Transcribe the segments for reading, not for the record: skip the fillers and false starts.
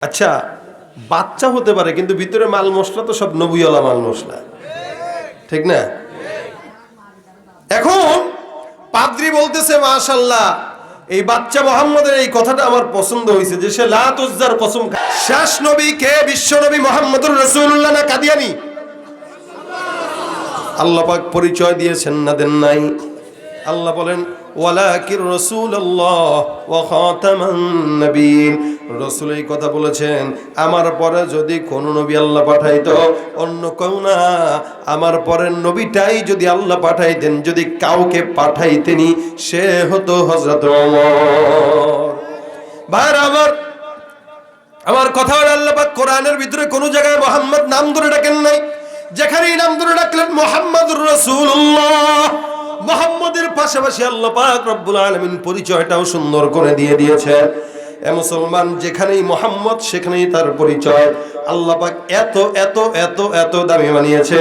আচ্ছা, বাচ্চা হতে পারে কিন্তু ভিতরে মাল মশলা তো সব নবীওয়ালা মাল মশলা, ঠিক না? এখন পাদ্রী বলতেছে মাশাআল্লাহ, এই বাচ্চা মুহাম্মদের এই কথাটা আমার পছন্দ হয়েছে যে সে লাত উজ্জার কসম খায়। শেষ নবী কে? বিশ্ব নবী মুহাম্মদুর রাসূলুল্লাহ না কাদিয়ানী? আল্লাহ পাক পরিচয় দিয়েছেন না দেন নাই? আল্লাহ বলেন ওয়ালাকির রাসূলুল্লাহ ওয়া খাতামান নবিয়্যিন। রাসূল এই কথা বলেছেন, আমার পরে যদি কোন নবী আল্লাহ পাঠাইতো, অন্য কেউ না, আমার পরের নবীটাই যদি আল্লাহ পাঠাইতেন, যদি কাউকে পাঠাইতেনি সে হতো হযরত ওমর। ভাইরা আমার কথা হলো, আল্লাহ পাক কোরআনের ভিতরে কোন জায়গায় মুহাম্মদ নাম ধরে ডাকেন নাই। যেখানেই নাম ধরে ডাকলেন মুহাম্মদুর রাসূলুল্লাহ, মুহাম্মদের পাশাপাশি আল্লাহ পাক রব্বুল আলামিন পরিচয়টাও সুন্দর করে দিয়ে দিয়েছে। এ মুসলমান, যেখানেই মুহাম্মদ সেখানেই তার পরিচয়। আল্লাহ পাক এত এত এত এত দামি বানিয়েছে।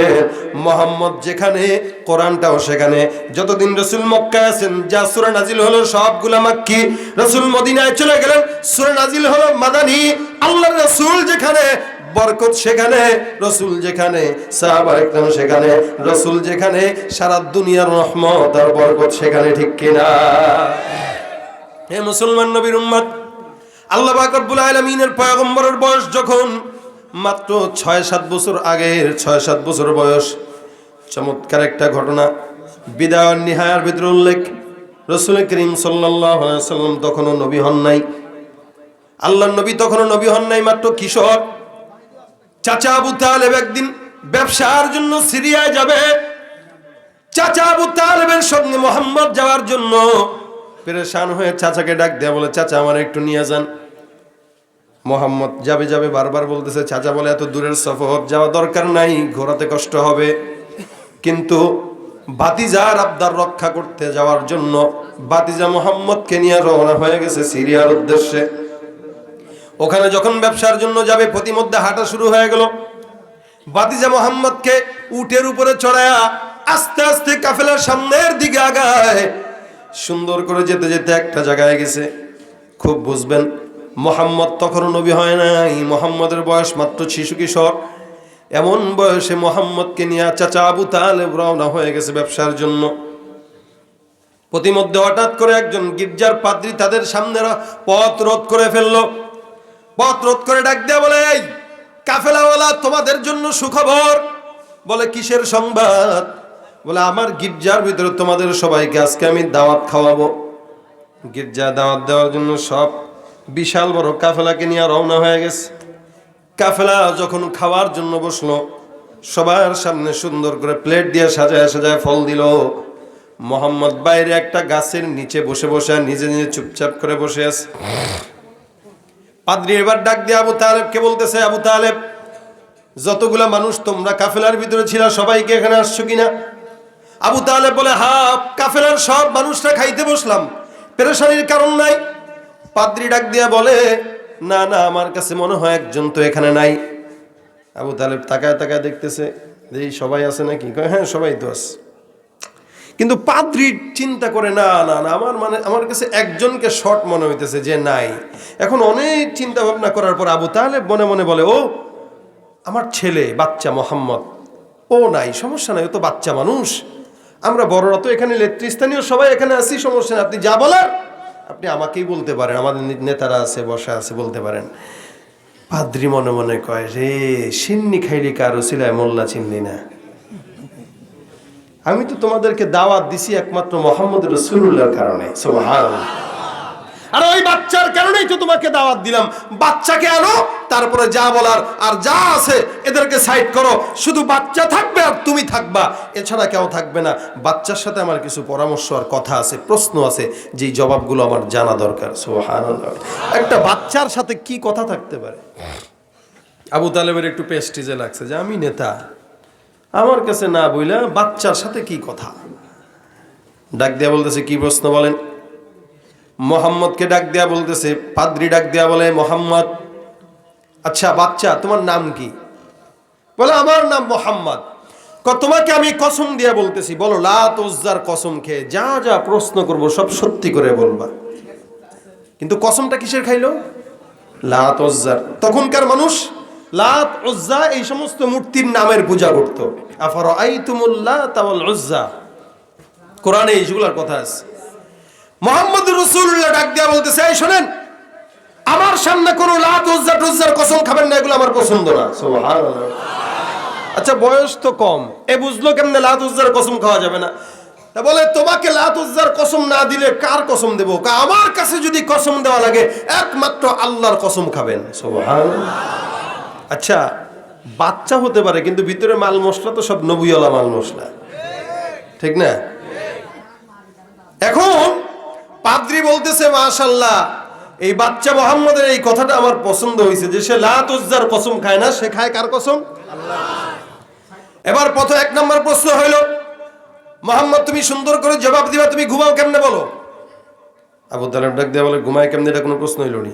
মুহাম্মদ যেখানে, কোরআনটাও সেখানে। যতদিন রাসূল মক্কায় আছেন, যা সূরা নাজিল হলো সবগুলা মাক্কি। রাসূল মদিনায় চলে গেলেন, সূরা নাজিল হলো মাদানী। আল্লাহর রাসূল যেখানে, বরকত সেখানে। রাসূল যেখানে, সাহাবায়ে কেরাম সেখানে। রাসূল যেখানে, সারা দুনিয়ার রহমত আর বরকত সেখানে, ঠিক কিনা? হে মুসলমান নবীর উম্মত, আল্লাহ পাক রব্বুল আলামিনের পয়গম্বরের বয়স যখন মাত্র ৬-৭ বছর আগের, ৬-৭ বছর বয়স, চমৎকার একটা ঘটনা বিদায় নিহায়ার ভিতরে উল্লেখ। রাসূল করিম সাল্লাল্লাহু আলাইহি ওয়াসাল্লাম তখনও নবী হন নাই। আল্লাহর নবী তখনও নবী হন নাই, মাত্র কিশোর। চাচা আবু তালেব একদিন ব্যবসার জন্য সিরিয়ায় যাবে। চাচা আবু তালেবের সঙ্গে মুহাম্মদ যাওয়ার জন্য পেরেশান হয়ে চাচাকে ডাক দেয়া বলে, চাচা আমার একটু নিয়ে যান। মুহাম্মদ যাবে যাবে বারবার বলতেছে। চাচা বলে, এত দূরের সফর যাওয়া দরকার নাই, ঘোরাতে কষ্ট হবে। কিন্তু ভাতিজার আবদার রক্ষা করতে যাওয়ার জন্য ভাতিজা মুহাম্মদকে নিয়ে রওনা হয়ে গেছে সিরিয়ার উদ্দেশ্যে। ওখানে যখন ব্যবসার জন্য যাবে, প্রতিমধ্যে হাঁটা শুরু হয়ে গেল। ভাতিজা মুহাম্মদকে উটের উপরে চড়ায়া আস্তে আস্তে কাফেলার সামনের দিকে আগায়। সুন্দর করে যেতে যেতে একটা জায়গায় গেছে। খুব বুঝবেন, মুহাম্মদ তখনও নবী হয় নাই। মুহাম্মদের বয়স মাত্র শিশু কিশোর। এমন বয়সে মুহাম্মদকে নিয়ে চাচা আবু তালেব রওনা হয়ে গেছে ব্যবসার জন্য। প্রতিমধ্যে হঠাৎ করে একজন গির্জার পাদ্রী তাদের সামনে পথ রোধ করে ফেললো। পথ রোধ করে ডাক দেয়া বলে, এই কাফেলাওয়ালা, তোমাদের জন্য সুখবর। বলে, কিসের সংবাদ? বলে, আমার গির্জার ভিতরে তোমাদের সবাইকে আজকে আমি দাওয়াত খাওয়াবো। গির্জা দাওয়াত দেওয়ার জন্য সব বিশাল বড় কাফেলাকে নিয়ে রওনা হয়ে গেছে। কাফেলা যখন খাওয়ার জন্য বসলো, সবার সামনে সুন্দর করে প্লেট দিয়ে সাজায় সাজায় ফল দিল। মুহাম্মদ বাইরে একটা গাছের নিচে বসে বসে নিজে নিজে চুপচাপ করে বসে আছে। পাদ্রী এবার ডাক দিয়ে আবু তালেবকে বলতেছে, আবু তালেব, যতগুলা মানুষ তোমরা কাফেলার ভিতরে ছিল সবাইকে এখানে আসছো কিনা? আবু তালেব বলে, হ্যাঁ, কাফেলার সব মানুষরা খাইতে বসলাম, পেরেশানির কারণ নাই। পাদ্রী ডাক দিয়া বলে, না না, আমার কাছে মনে হয় একজন তো এখানে নাই। আবু তালেব তাকায় তাকায় দেখতেছে যে সবাই আছে নাকি। হ্যাঁ, সবাই তো আছে। কিন্তু পাদ্রী চিন্তা করে, না না না, আমার কাছে একজনকে শর্ট মনে হইতেছে যে নাই। এখন অনেক চিন্তা ভাবনা করার পর আবু তালেব মনে মনে বলে, ও আমার ছেলে বাচ্চা মুহাম্মদ, ও নাই, সমস্যা নাই, ও তো বাচ্চা মানুষ। আমরা বড়রা তো এখানে নেতৃস্থানীয় সবাই এখানে আছি, সমস্যা নেই। আপনি যা বলার আপনি আমাকেই বলতে পারেন, আমাদের নেতারা আছে, বসা আছে, বলতে পারেন। পাদ্রী মনে মনে কয়, রে সিন্নি খাইলি কার উসিলায় মোল্লা চিনলি না। আমি তো তোমাদেরকে দাওয়াত দিছি একমাত্র মুহাম্মদ রাসূলুল্লাহর কারণে। সুবহানাল্লাহ। আর ওই বাচ্চার কারণেই তো তোমাকে দাওয়াত দিলাম। বাচ্চাকে আনো, তারপরে যা বলার আর যা আছে এদেরকে সাইড করো। শুধু বাচ্চা থাকবে আর তুমি থাকবা, এছাড়া কেউ থাকবে না। বাচ্চার সাথে আমার কিছু পরামর্শ আর কথা আছে, প্রশ্ন আছে, যেই জবাবগুলো আমার জানা দরকার। সুবহানাল্লাহ। একটা বাচ্চার সাথে কি কথা থাকতে পারে? আবু তালেবের একটু পেস্টিজে লাগছে যে আমি নেতা, আমার কাছে না বইলা বাচ্চার সাথে কি কথা। ডাক দিয়া বলতেছে, কি প্রশ্ন বলেন। মুহাম্মদকে ডাক দেয়া বলতেছে, পাদ্রী ডাক দেয়া বলে, মুহাম্মদ, আচ্ছা বাচ্চা, তোমার নাম কি? বলে, আমার নাম মুহাম্মদ। তোমাকে আমি কসম দিয়ে বলতেছি, বলো লাত উজ্জার কসম খেয়ে যা যা প্রশ্ন করব সব সত্যি করে বলবা। কিন্তু কসমটা কিসের খাইলো? লাত উজ্জা। তখনকার মানুষ লাত উজ্জা এই সমস্ত মূর্তির নামের পূজা করত। আফারাআইতুমুল লাত ওয়াল উজ্জা, কোরআনে এইগুলোর কথা আছে। মুহাম্মদ রাসূলুল্লাহ ডাক দিয়া বলতেছে, এই শুনেন, আমার সামনে কোনো লাত উজ্জা টুজ্জার কসম খাবেন না, এগুলো আমার পছন্দ না। সুবহানাল্লাহ। আচ্ছা বয়স তো কম, এ বুঝলো কেমনে লাত উজ্জার কসম খাওয়া যাবে না? তা বলে, তোমাকে লাত উজ্জার কসম না দিলে কার কসম দেবো? আমার কাছে যদি কসম দেওয়া লাগে একমাত্র আল্লাহর কসম খাবেন। সুবহানাল্লাহ। আচ্ছা বাচ্চা হতে পারে, কিন্তু ভিতরে মাল মশলা তো সব নবীওয়ালা মাল মশলা, ঠিক না? এখন পাদ্রী বলতেছে, মাশাআল্লাহ, এই বাচ্চা মুহাম্মদের এই কথাটা আমার পছন্দ হয়েছে, যে সে লাত উজ্জার কসম খায় না, সে খায় কার কসম? আল্লাহ। এবার প্রথম 1 নম্বর প্রশ্ন হইল, মুহাম্মদ তুমি সুন্দর করে জবাব দিবা, তুমি ঘুমাও কেমনে বলো? আবু তালেব ডাক দিয়ে বলে, ঘুমায় কেমনে, এটা কোনো প্রশ্ন হইল নি?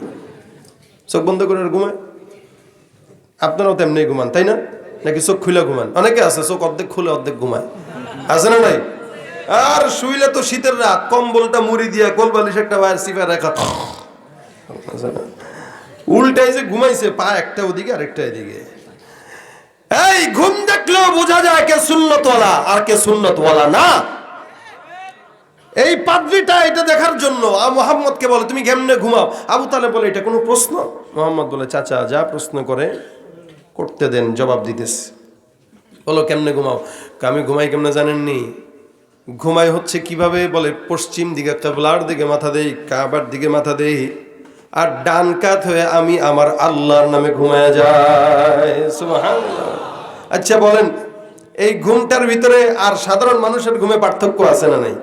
চোখ বন্ধ করে ঘুমায়? আপনারাও তেমনি ঘুমান তাই না? নাকি চোখ খুলে ঘুমান? অনেকে আছে চোখ অর্ধেক খুলে অর্ধেক ঘুমায়, আছে না নাই? আর শুইলে তো শীতের রাত, কম্বলটা মুড়ি দিয়ে কোল বালিশ একটা বাইরে চিপে রাখা, উল্টাই যে ঘুমাইছে, পা একটা ওদিকে আর একটা এদিকে। এই ঘুম দেখলেও বোঝা যায় কে সুন্নতওয়ালা আর কে সুন্নতওয়ালা না। এই পাদ্রীটা এটা দেখার জন্য মুহাম্মদকে বলে, তুমি কেমনে ঘুমাও? আবু তালেব বলে, এটা কোনো প্রশ্ন? মুহাম্মদ বলে, চাচা যা প্রশ্ন করে করতে দেন, জবাব দিতেছে। বলো কেমনে ঘুমাও? আমি ঘুমাই কেমনে জানেননি? ঘুমাই হচ্ছে কিভাবে? বলে, পশ্চিম দিকে কিবলার দিকে মাথা দেই, কাবার দিকে মাথা দেই, আর ডান কাত হয়ে আমি আমার আল্লাহর নামে ঘুমায়া যায়। সুবহানাল্লাহ। আচ্ছা বলেন, এই ঘুমটার ভিতরে আর সাধারণ মানুষের ঘুমে পার্থক্য আছে না নাই?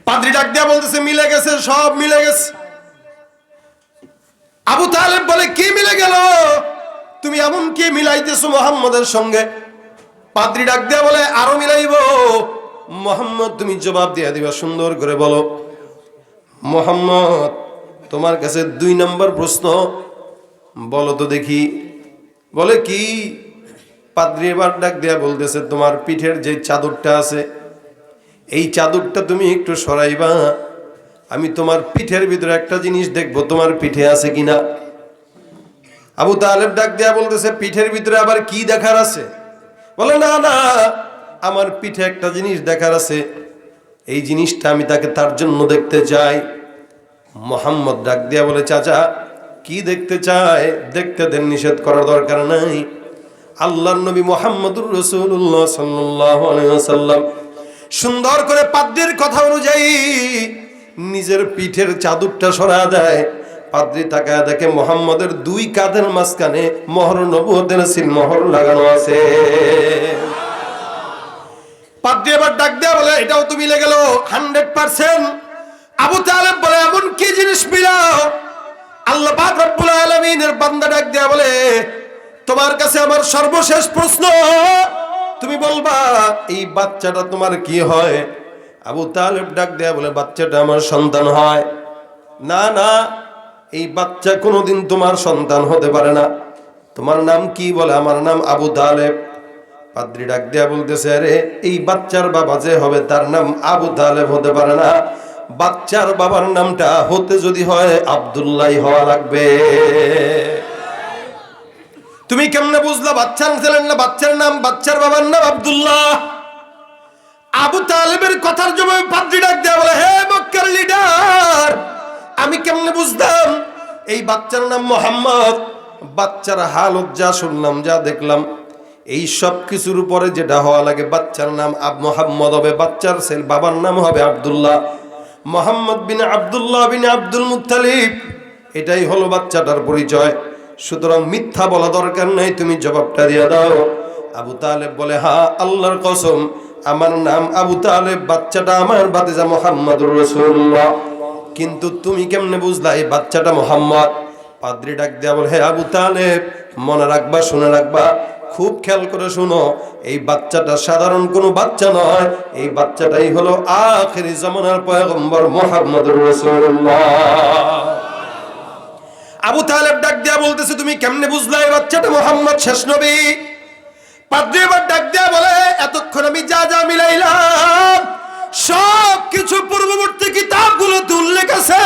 পাদ্রী ডাক দিয়া বলতেছে, মিলে গেছে, সব মিলে গেছে। আবু তালেব বলে, কি মিলে গেল? তুমি এমন কি মিলাইতেছো মুহাম্মদের সঙ্গে? পাদ্রী ডাক দিয়া বলে, আরো মিলাইব। মুহাম্মদ তুমি জবাব দিয়া দিবা, সুন্দর করে বলো। মুহাম্মদ তোমার কাছে 2 নম্বর প্রশ্ন, বলো তো দেখি। বলে কি? পাদ্রী এবার ডাক দিয়া বলতেছে, তোমার পিঠের যে চাদরটা আছে, এই চাদরটা তুমি একটু সরাইবা, আমি তোমার পিঠের ভিতরে একটা জিনিস দেখবো, তোমার পিঠে আছে কিনা। আবু তালেব ডাক দিয়া বলতেছে, পিঠের ভিতরে আবার কি দেখার আছে? বলে, না না, আমার পিঠে একটা জিনিস দেখার আছে, এই জিনিসটা আমি তার জন্য দেখতে চাই। মুহাম্মদ ডাক দিয়া বলে, চাচা কি দেখতে চায়? দেখতে দেন, নিষেধ করার দরকার নাই। আল্লাহর নবী মুহাম্মদুর রাসূলুল্লাহ সাল্লাল্লাহু আলাইহি ওয়াসাল্লাম সুন্দর করে পাদ্রীর কথা অনুযায়ী নিজের পিঠের চাদরটা সরা দেয়। পাদ্রী তাকায় দেখে মুহাম্মদের 2 কাঁধের মাঝখানে মোহর নবুয়তের সিল মোহর লাগানো আছে। পাদ্রী এবার ডাক দেয়া বলে, এটাও তো মিলে গেল 100%। আবু তালেব বলে, এমন কি জিনিস মিলাও? আল্লাহ পাক রব্বুল আলামিনের বান্দা ডাক দেয়া বলে, তোমার কাছে আমার সর্বশেষ প্রশ্ন, তুমি বলবা এই বাচ্চাটা তোমার কি হয়? আবু তালেব ডাক দেয়া বলে, বাচ্চাটা আমার সন্তান হয়। না না, এই বাচ্চা কোনোদিন তোমার সন্তান হতে পারে না। তোমার নাম কি? বলে, আমার নাম আবু তালেব। পাদ্রী ডাক দেয়া বলতেছে, আরে এই বাচ্চার বাবা যে হবে তার নাম আবু তালেব হতে পারে না, বাচ্চার বাবার নামটা হতে যদি হয় আব্দুল্লাহ হওয়া লাগবে। তুমি কেমনে বুঝলা বাচ্চার ছেলের না বাচ্চার নাম, বাচ্চার বাবার নাম আব্দুল্লাহ? আবু তালেবের কথার জবাবে পাদ্রী ডাক দেয়া বলে, হে মক্কার লিডার, আমি কেমনে বুঝলাম এই বাচ্চার নাম মুহাম্মদ? বাচ্চার হালত যা শুনলাম, যা দেখলাম, এই সব কিছুর উপরে যেটা হওয়া লাগে, বাচ্চার নাম মুহাম্মদ হবে, বাচ্চার ছেলে বাবার নাম হবে আব্দুল্লাহ। মুহাম্মদ বিন আব্দুল্লাহ বিন আব্দুল মুত্তালিব, এটাই হলো বাচ্চাটার পরিচয়। সুতরাং মিথ্যা বলা দরকার নাই, তুমি জবাবটা দিয়ে দাও। আবু তালেব বলে, হ্যাঁ আল্লাহর কসম, আমার নাম আবু তালেব, বাচ্চাটা আমার ভাতিজা মুহাম্মদুর রাসূলুল্লাহ। কিন্তু তুমি কেমনে বুঝলা এই বাচ্চাটা মুহাম্মদ? পাদ্রী ডাক দেয়া বলে, হে আবু তালেব, মনে রাখবা, শুনে রাখবা, খুব খেয়াল করে শুনো, এই বাচ্চাটা সাধারণ কোনো বাচ্চা নয়, এই বাচ্চাটাই হলো আখিরি জামানার পয়গম্বর মুহাম্মদুর রাসূলুল্লাহ। আবু তালেব ডাক দিয়া বলতেছে, তুমি কেমনে বুঝলা এই বাচ্চাটা মুহাম্মদ শেষ নবী? পাদ্রী এবার ডাক দিয়া বলে, এতক্ষণ আমি যা যা মিলাইলাম সব কিছু পূর্ববর্তী কিতাবগুলোতে উল্লেখ আছে।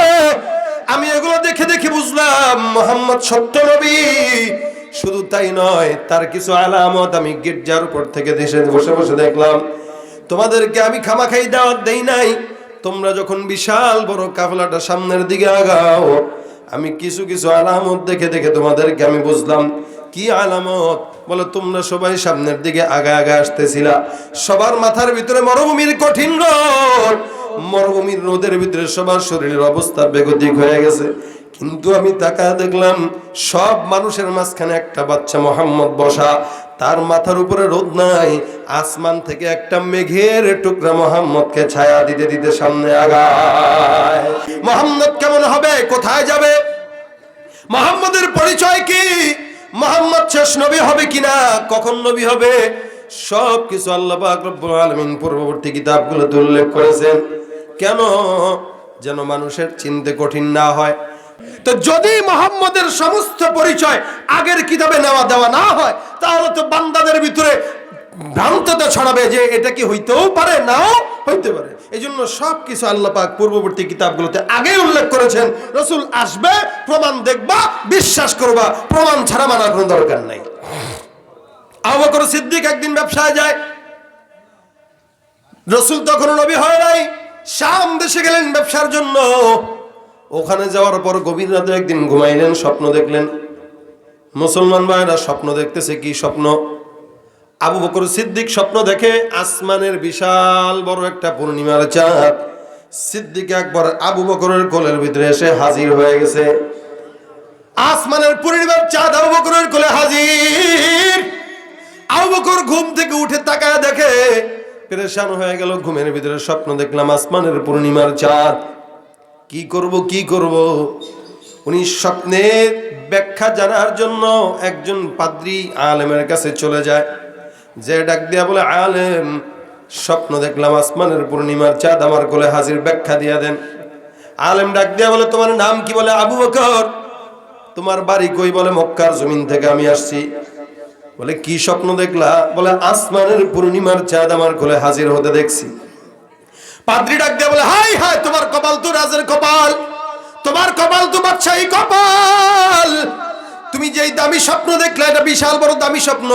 আমি এগুলো দেখে দেখে বুঝলাম মুহাম্মদ সত্য নবী। শুধু তাই নয়, তার কিছু আলামত আমি গির্জার উপর থেকে দেশে বসে বসে দেখলাম। তোমাদেরকে আমি খামাখাই দাওয়াত দেই নাই। তোমরা যখন বিশাল বড় কাফেলাটা সামনের দিকে আগাও, আমি কিছু কিছু আলামত দেখে দেখে তোমাদেরকে আমি বুঝলাম। কি আলামত? বলে তোমরা সবাই সামনের দিকে আগায় আগায় আসতেছিলা, সবার মাথার ভিতরে মরুভূমির কঠিন রোদ, মরুভূমির রোদের ভিতরে সবার শরীরের অবস্থা বেগতিক হয়ে গেছে। কিন্তু আমি তাকায় দেখলাম সব মানুষের মাঝখানে একটা বাচ্চা মুহাম্মদ বসা, তার মাথার উপরে রোদ নাই, আসমান থেকে একটা মেঘের টুকরা মুহাম্মদকে ছায়া দিতে দিতে সামনে আগায়। মুহাম্মদ কেমন হবে? কোথায় যাবে? মুহাম্মদের পরিচয় কি? মুহাম্মদ শেষ নবী হবে কিনা, কখন নবী হবে, সব কিছু আল্লাহ পাক রব্বুল আলামিন পূর্ববর্তী কিতাবগুলোতে উল্লেখ করেছেন। কেন? যেন মানুষের চিনতে কঠিন না হয়। তো যদি মুহাম্মদের সমস্ত পরিচয় আগের কিতাবে নেওয়া দেওয়া না হয়, তাহলে তো বান্দাদের ভিতরে ভ্রান্ততা ছড়াবে যে এটা কি হইতেও পারে, নাও হইতে পারে। এই জন্য সবকিছু আল্লাহ পাক পূর্ববর্তী কিতাবগুলোতে আগে উল্লেখ করেছেন। রাসূল আসবে, প্রমাণ দেখবা, বিশ্বাস করবা, প্রমাণ ছাড়া মানার কোনো দরকার নাই। আবু বকর সিদ্দিক একদিন ব্যবসায় যায়, রাসূল তখন নবী হয় নাই, শাম দেশে গেলেন ব্যবসার জন্য। ওখানে যাওয়ার পর গভীর রাতে একদিন ঘুমাইলেন, স্বপ্ন দেখলেন। মুসলমান ভাইরা স্বপ্ন দেখতেছে, কি স্বপ্ন? আবু বকর সিদ্দিক স্বপ্ন দেখে আসমানের বিশাল বড় একটা পূর্ণিমার চাঁদ সিদ্দিক আকবর আবু বকরের কোলের ভিতরে এসে হাজির হয়ে গেছে। আসমানের পূর্ণিমার চাঁদ আবু বকরের কোলে হাজির। আবু বকর ঘুম থেকে উঠে তাকায় দেখে, পেরেশান হয়ে গেল। ঘুমের ভিতরে স্বপ্ন দেখলাম আসমানের পূর্ণিমার চাঁদ, কি করব কি করব। উনি স্বপ্নের ব্যাখ্যা জানার জন্য একজন পাদ্রী আলেমের কাছে চলে যায়, যে ডাক দিয়া বলে, আলেম, স্বপ্ন দেখলাম আসমানের পূর্ণিমার চাঁদ আমার কোলে হাজির, ব্যাখ্যা দিয়া দেন। আলেম ডাক দিয়া বলে, তোমার নাম কি? বলে, আবু বকর। তোমার বাড়ি কই? বলে, মক্কার জমিন থেকে আমি আসছি। বলে, কি স্বপ্ন দেখলা? বলে, আসমানের পূর্ণিমার চাঁদ আমার কোলে হাজির হতে দেখছি। পাদ্রী ডাক দিয়া বলে, হাই হাই, তোমার কপাল তো রাজের কপাল, তোমার কপাল তো বাদশাহী কপাল। তুমি যেই দামি স্বপ্ন দেখলে, এটা বিশাল বড় দামি স্বপ্ন।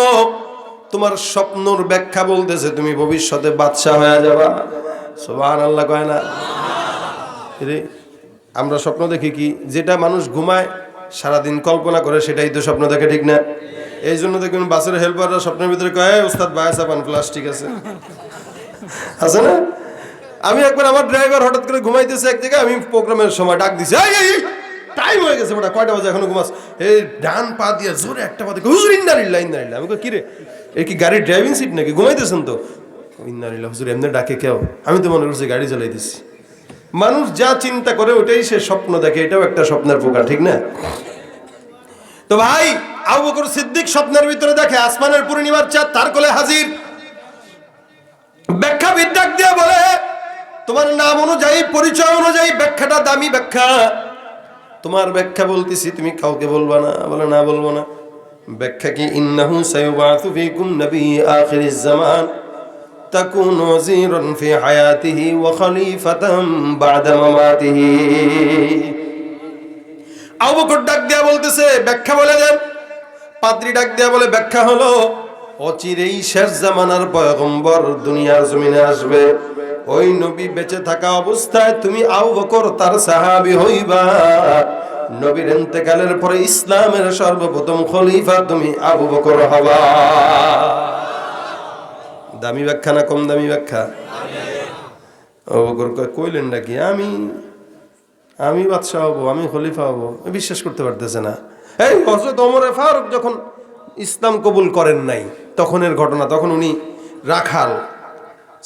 তোমার স্বপ্নর ব্যাখ্যা বলতেছে তুমি ভবিষ্যতে বাদশা হয়ে যাবা। সুবহানাল্লাহ কয় না? আমরা স্বপ্ন দেখি কি? যেটা মানুষ ঘুমায় সারাদিন কল্পনা করে সেটাই তো স্বপ্ন দেখে, ঠিক না? এই জন্য দেখবেন বাসের হেল্পাররা স্বপ্নের ভিতরে কয়, ওস্তাদ বায়া চাপান প্লাস্টিক আছে, আছে না? আমি একবার আমার ড্রাইভার হঠাৎ করে ঘুমাইতেছে এক জায়গায়, আমি প্রোগ্রামের সময় ডাক দিছি, টাইম হয়ে গেছে, বেটা কয়টা বাজে এখনো ঘুমাস? এই ডান পা দিয়ে জোরে একটা পা দিয়ে হুজুর ইন্নালিল্লাহ ইন্নালিল্লাহ। আমি কই, কি রে, এই কি গাড়ির ড্রাইভিং সিট নাকি? ঘুমাইতেছেন তো? ইন্নালিল্লাহ হুজুর, এমনি ডাকে কেউ? আমি তো মনে করছি গাড়ি চালাইতেছি। মানুষ যা চিন্তা করে ওটাই সে স্বপ্ন দেখে, এটাও একটা স্বপ্নের প্রকার, ঠিক না? তো ভাই, আবু বকর সিদ্দিক স্বপ্নের ভিতরে দেখে আসমানের পূর্ণিমার চাঁদ তার কোলে হাজির। ব্যাখ্যা বিদ্যাক দিয়ে বলে, তোমার নাম অনুযায়ী, পরিচয় অনুযায়ী ব্যাখ্যাটা দামি ব্যাখ্যা। তোমার ব্যাখ্যা বলতেছি, তুমি কাউকে বলবা না। বলে, না বলবো না। ব্যাখ্যা কি? ইন্নাহু সায়ুবাতু ফীকুম নবী আখিরিজ জামান তাকুনু ওয়াজিরান ফি হায়াতিহি ওয়া খলিফাতান বা'দা মামাতিহি। আবু বকর ডাক দিয়া বলতেছে, ব্যাখ্যা বলে দেন। পাদ্রী ডাক দিয়া বলে, ব্যাখ্যা হলো, অচিরেই শেষ জামানার পয়গম্বর দুনিয়ার জমিনে আসবে। ওই নবী বেঁচে থাকা অবস্থায় তুমি আবু বকর তার সাহাবী হইবা। নবীর ইন্তেকালের পরে ইসলামের সর্বপ্রথম খলিফা তুমি আবু বকর হবা। দামি ব্যাখ্যা না কম দামি ব্যাখ্যা? আবু বকর কইলেন নাকি আমি বাদশাহ হব, আমি খলিফা হব? বিশ্বাস করতে পারতেছে না। এই হযরত ওমর ফারুক যখন ইসলাম কবুল করেন নাই, তখনের ঘটনা। তখন উনি রাখাল,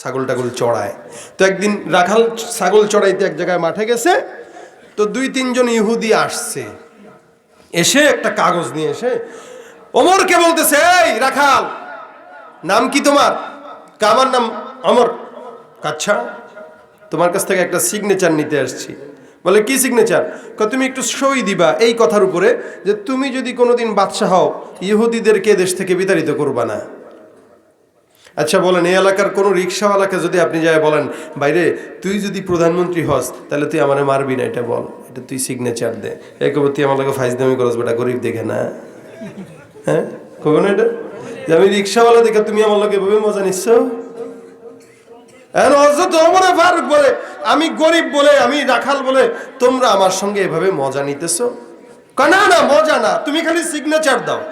ছাগল টাগল চড়ায়। তো একদিন রাখাল ছাগল চড়াইতে এক জায়গায় মাঠে গেছে। তো 2-3 জন ইহুদি আসছে, এসে একটা কাগজ নিয়ে এসে ওমরকে বলতেছে, এই রাখাল, নাম কি তোমার? আমার নাম ওমর। আচ্ছা, তোমার কাছ থেকে একটা সিগনেচার নিতে আসছি। বলে, কি সিগনেচার? তুমি একটু সই দিবা এই কথার উপরে যে তুমি যদি কোনোদিন বাদশা হও, ইহুদিদেরকে দেশ থেকে বিতাড়িত করবা না। আচ্ছা বলেন, এই এলাকার কোনো রিক্সাওয়ালাকে যদি আপনি যাই বলেন, বাইরে তুই যদি প্রধানমন্ত্রী হস তাহলে তুই আমারে মারবি না, এটা বল, এটা তুই সিগনেচার দে, একবার তুই আমার লোক ফাইজদামি করস, বেটা গরিব দেখে না, হ্যাঁ কবে না এটা যে আমি রিক্সাওয়ালা দেখে তুমি আমার লোক এভাবে মজা নিচ্ছ? ওমরে ফারুক বলে আমি গরিব বলে, আমি রাখাল বলে তোমরা আমার সঙ্গে এভাবে মজা নিতেছ? না না মজা না, তুমি খালি সিগনেচার দাও।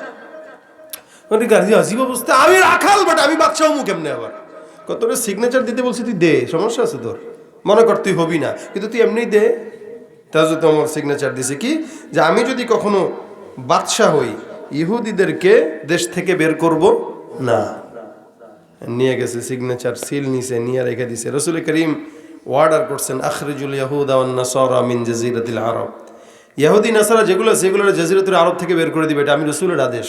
আজিব অবস্থা, আমি রাখাল বাট আমি বাচ্চা হমু কেমনে? আবার কত সিগনেচার দিতে বলছি, তুই দে, সমস্যা আছে তোর? মনে কর তুই হবি না, কিন্তু তুই এমনি দে। তার যদি আমার সিগনেচার দিছে কি যে আমি যদি কখনো বাদশা হই ইহুদিদেরকে দেশ থেকে বের করব না। নিয়ে গেছে সিগনেচার, সিল নিছে, নিয়ে রেখে দিছে। রসুল করিম অর্ডার করছেন আখরিজুল ইয়াহুদা ওয়ান নাসারা মিন জাজিরাতিল আরব, ইহুদি নাসারা যেগুলো সেগুলো জাজিরাতুল আরব থেকে বের করে দিবে, এটা আমি রসুলের আদেশ।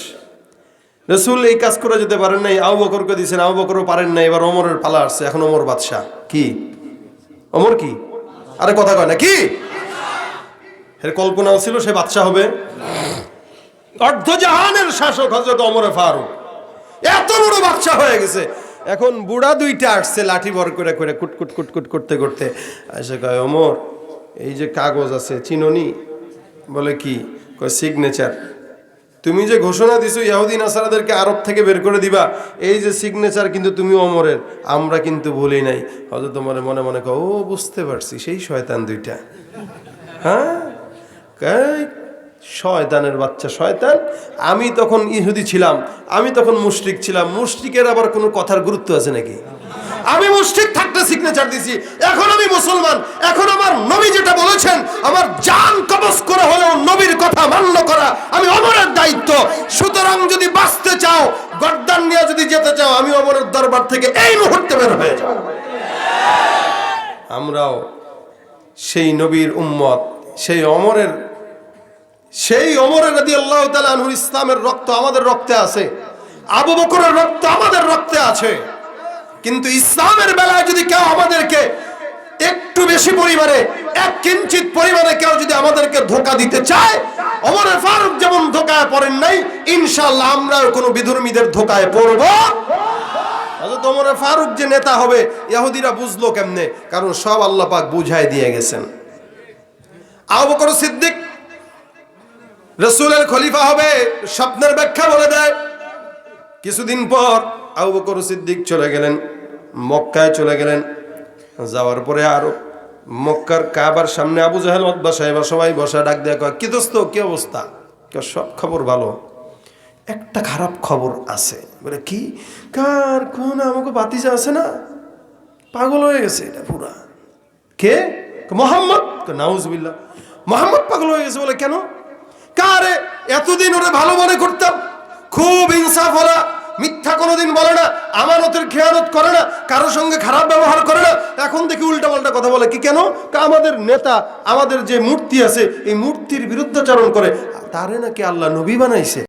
রসুল এই কাজ করে যেতে পারেন নাই, আবু বকরকে দিয়েছেন, আবু বকরও পারেন নাই, এবার ওমরের পালা আসছে, এখন ওমর বাদশাহ। কি ওমর কি? আরে কথা কয় না কি? এর কল্পনাও ছিল সে বাদশাহ হবে? অর্ধজাহানের শাসক হযরত ওমর ফারুক এত বড় বাদশাহ হয়ে গেছে। এখন বুড়া দুইটা আসছে লাঠি ভর করে করে কুটকুট কুটকুট করতে করতে এসে কয়, ওমর এই যে কাগজ আছে চিননি? বলে কি? কয় সিগনেচার। তুমি যে ঘোষণা দিছো ইহুদি নাসারাদেরকে আরব থেকে বের করে দিবা, এই যে সিগনেচার কিন্তু তুমি ওমরের, আমরা কিন্তু ভুলি নাই। হযরত ওমর মনে মনে কয়, ও বুঝতে পারছি, সেই শয়তান দুইটা। হ্যাঁ শয়তানের বাচ্চা শয়তান। আমি তখন ইহুদি ছিলাম, আমি তখন মুশরিক ছিলাম, মুশরিকের আবার কোনো কথার গুরুত্ব আছে নাকি? আমি মুশরিক থাকতে সিগনেচার দিছি, এখন আমি মুসলমান, এখন আমার নবী যেটা বলেছেন আমার জান কবজ করে হলেও নবীর কথা মান্য করা আমি ওমরের দায়িত্ব। সুতরাং যদি বাঁচতে চাও, গর্দান নিয়ে যদি যেতে চাও, আমি ওমরের দরবার থেকে এই মুহূর্তে বের হয়ে যাও। আমরাও সেই নবীর উম্মত, সেই ওমরের রাদিয়াল্লাহু তাআলা আনহু। ইসলামের রক্ত আমাদের রক্তে আছে, আবু বকরের রক্ত আমাদের রক্তে আছে। কিন্তু ইসলামের বেলায় যদি কেউ আমাদেরকে একটু বেশি পরিমাণে, এক কিঞ্চিত পরিমাণে কেউ যদি আমাদেরকে ধোঁকা দিতে চায়, ওমর ফারুক যেমন ধোঁকায় পড়েন নাই, ইনশাআল্লাহ আমরাও কোনো বিধর্মীদের ধোঁকায় পড়ব। হযরত ওমর ফারুক যে নেতা হবে ইহুদিরা বুঝলো কেমনে? কারণ সব আল্লাহ পাক বুঝাই দিয়ে গেছেন। আবু বকর সিদ্দিক রাসূলের খলিফা হবে, স্বপ্নের ব্যাখ্যা বলে দেয়। কিছুদিন পর আবু বকর সিদ্দিক চলে গেলেন, মক্কায় চলে গেলেন। যাওয়ার পরে আরো মক্কার কাবার সামনে আবু জাহেল উতবা সাহেব সবাই বসা, ডাক দেয়া কয়, কি দোস্ত কি অবস্থা? সব খবর ভালো, একটা খারাপ খবর আছে। বলে কি? কার কোন আমাকে বাতিজা আছে না, পাগল হয়ে গেছে এটা পুরা। কে? মোহাম্মদ। নাউজুবিল্লাহ, মোহাম্মদ পাগল হয়ে গেছে। বলে কেন? কারে এতদিন ওরে ভালো মনে করতাম, খুব ইনসাফ ওরা, মিথ্যা কোনোদিন বলে না, আমানতের খেয়ানত করে না, কারোর সঙ্গে খারাপ ব্যবহার করে না। এখন দেখি উল্টা পাল্টা কথা বলে। কি কেন? আমাদের নেতা, আমাদের যে মূর্তি আছে এই মূর্তির বিরুদ্ধাচরণ করে, তারে নাকি আল্লাহ নবী বানাইছে।